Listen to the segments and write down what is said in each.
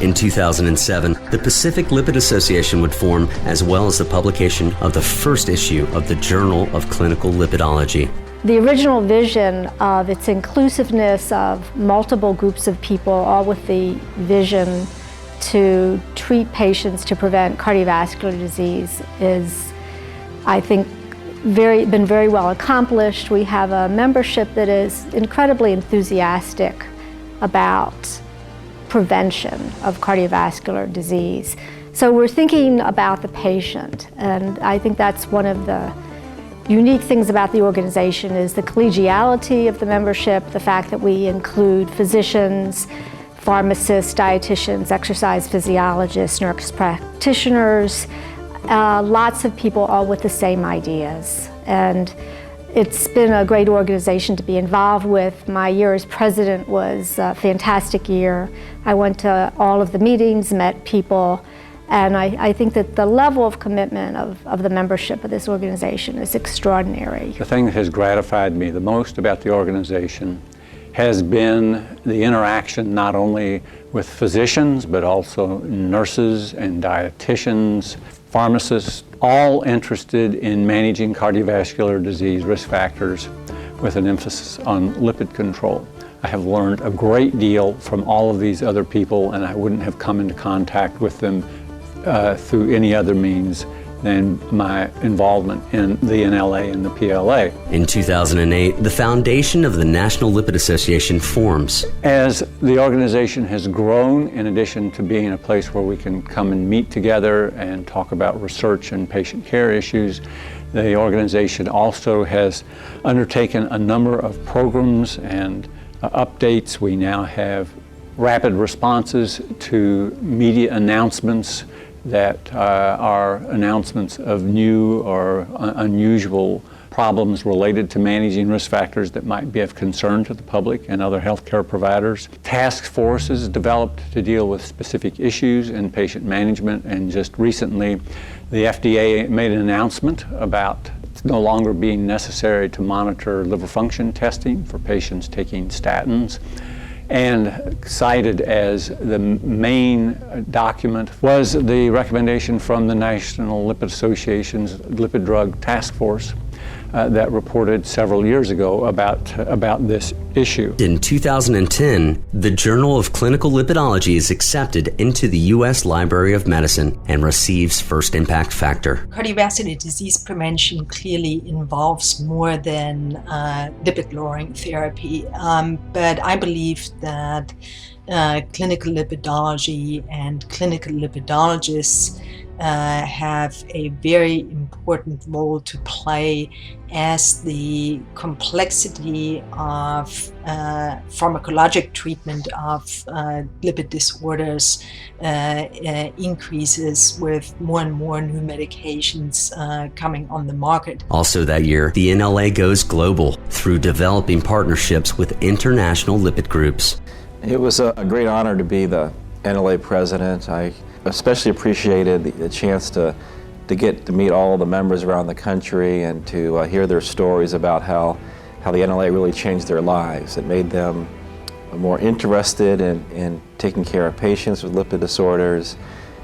In 2007, the Pacific Lipid Association would form, as well as the publication of the first issue of the Journal of Clinical Lipidology. The original vision of its inclusiveness of multiple groups of people, all with the vision to treat patients to prevent cardiovascular disease, is, I think, been very well accomplished. We have a membership that is incredibly enthusiastic about prevention of cardiovascular disease. So we're thinking about the patient, and I think that's one of the unique things about the organization is the collegiality of the membership, the fact that we include physicians, pharmacists, dietitians, exercise physiologists, nurse practitioners, lots of people all with the same ideas. And it's been a great organization to be involved with. My year as president was a fantastic year. I went to all of the meetings, met people, and I think that the level of commitment of the membership of this organization is extraordinary. The thing that has gratified me the most about the organization has been the interaction not only with physicians, but also nurses and dietitians, pharmacists, all interested in managing cardiovascular disease risk factors with an emphasis on lipid control. I have learned a great deal from all of these other people, and I wouldn't have come into contact with them through any other means than my involvement in the NLA and the PLA. In 2008, the foundation of the National Lipid Association forms. As the organization has grown, in addition to being a place where we can come and meet together and talk about research and patient care issues, the organization also has undertaken a number of programs and updates. We now have rapid responses to media announcements that are announcements of new or unusual problems related to managing risk factors that might be of concern to the public and other healthcare providers. Task forces developed to deal with specific issues in patient management, and just recently the FDA made an announcement about it's no longer being necessary to monitor liver function testing for patients taking statins. And cited as the main document was the recommendation from the National Lipid Association's Lipid Drug Task Force that reported several years ago about this issue. In 2010, the Journal of Clinical Lipidology is accepted into the U.S. Library of Medicine and receives first impact factor. Cardiovascular disease prevention clearly involves more than lipid-lowering therapy, but I believe that clinical lipidology and clinical lipidologists have a very important role to play as the complexity of pharmacologic treatment of lipid disorders increases with more and more new medications coming on the market. Also that year, the NLA goes global through developing partnerships with international lipid groups. It was a great honor to be the NLA president. I especially appreciated the chance to get to meet all the members around the country and to hear their stories about how the NLA really changed their lives. It made them more interested in taking care of patients with lipid disorders.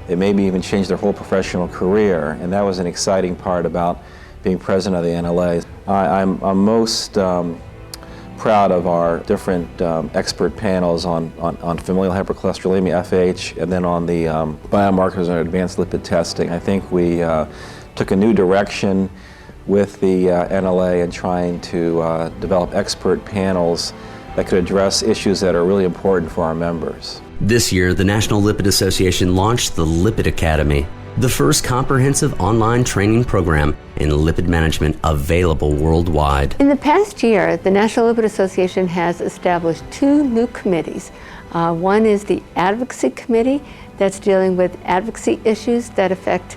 It maybe even changed their whole professional career, and that was an exciting part about being president of the NLA. I'm most proud of our different expert panels on familial hypercholesterolemia, FH, and then on the biomarkers and advanced lipid testing. I think we took a new direction with the NLA in trying to develop expert panels that could address issues that are really important for our members. This year, the National Lipid Association launched the Lipid Academy, the first comprehensive online training program in lipid management available worldwide. In the past year, the National Lipid Association has established 2 new committees. One is the Advocacy Committee that's dealing with advocacy issues that affect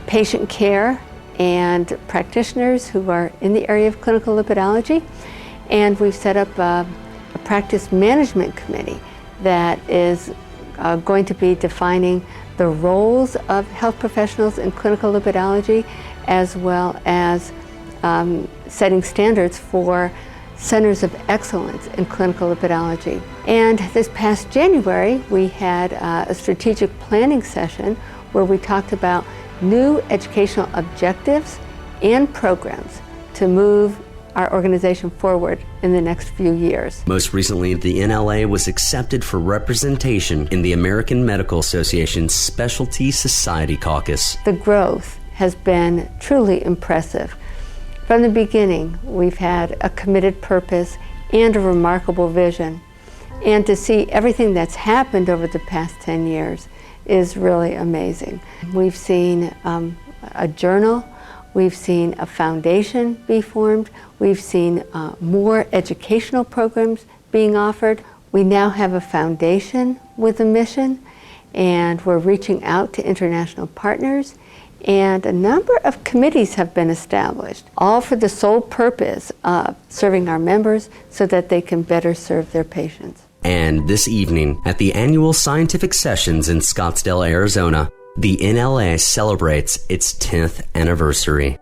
patient care and practitioners who are in the area of clinical lipidology. And we've set up a practice management committee that is going to be defining the roles of health professionals in clinical lipidology, as well as setting standards for centers of excellence in clinical lipidology. And this past January, we had a strategic planning session where we talked about new educational objectives and programs to move our organization forward in the next few years. Most recently, the NLA was accepted for representation in the American Medical Association's Specialty Society Caucus. The growth has been truly impressive. From the beginning, we've had a committed purpose and a remarkable vision. And to see everything that's happened over the past 10 years is really amazing. We've seen a journal, we've seen a foundation be formed, we've seen more educational programs being offered. We now have a foundation with a mission, and we're reaching out to international partners, and a number of committees have been established, all for the sole purpose of serving our members so that they can better serve their patients. And this evening, at the annual scientific sessions in Scottsdale, Arizona, the NLA celebrates its 10th anniversary.